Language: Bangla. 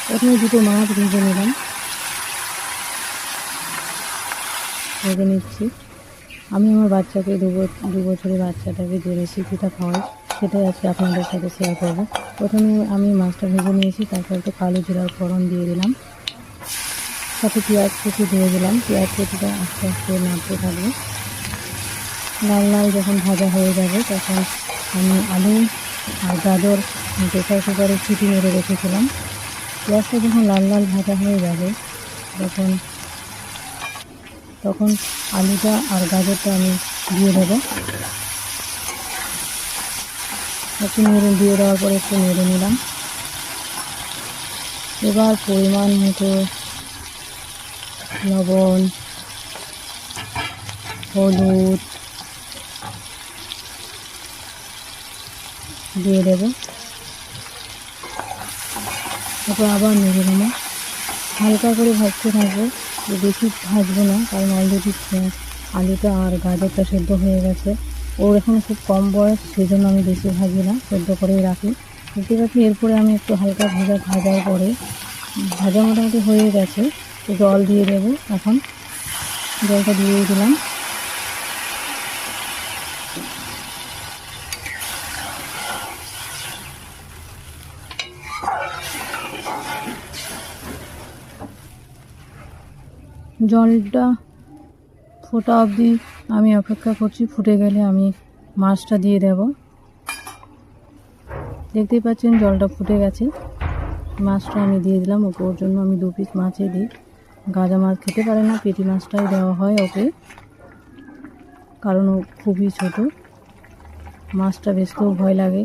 প্রথমে দুটো মাছ ভেজে নিলাম, ভেজে নিচ্ছি। আমি আমার বাচ্চাকে দু বছরের বাচ্চাটাকে যে রেসিপিটা খাওয়াই সেটাই আজকে আপনাদের সাথে শেয়ার করব। প্রথমে আমি মাছটা ভেজে নিয়েছি, তারপর একটু কালো জিরার ফোড়ন দিয়ে দিলাম, সাথে পেঁয়াজ কুচি দিয়ে দিলাম। পেঁয়াজ কুচিটা আস্তে আস্তে নাড়তে থাকবে। লাল লাল যখন ভাজা হয়ে যাবে তখন আমি আলু আর গাজর প্রেসার কুকারে সিটি মেরে রেখেছিলাম। পেঁয়াজটা যখন লাল লাল ভাজা হয়ে যাবে তখন আলুটা আর গাজরটা আমি দিয়ে দেবো। একটু দিয়ে দেওয়ার পরে একটু নেড়ে নিলাম। এবার পরিমাণ মতো লবণ, হলুদ দিয়ে দেবো। তারপর আবার নেড়ে নেবো, হালকা করে ভাজতে থাকবো, বেশি ভাজবো না, কারণ অলরেডি আলুটা আর গাজরটা সেদ্ধ হয়ে গেছে। ওর এখন খুব কম বয়স, সেই জন্য আমি বেশি ভাজি না, সেদ্ধ করেই রাখি। দেখতে পাচ্ছি এরপরে আমি একটু হালকা ভাজার পরে ভাজা মোটামুটি হয়ে গেছে, জল দিয়ে দেবো। এখন জলটা দিয়ে দিলাম। জলটা ফোটা অবধি আমি অপেক্ষা করছি, ফুটে গেলে আমি মাছটা দিয়ে দেব। দেখতেই পাচ্ছেন জলটা ফুটে গেছে, মাছটা আমি দিয়ে দিলাম। ওর জন্য আমি 2 পিস মাছই দিই, গাজা মাছ খেতে পারে না, পেটি মাছটাই দেওয়া হয় ওকে, কারণ ও খুবই ছোট, মাছটা বেচতেও ভয় লাগে।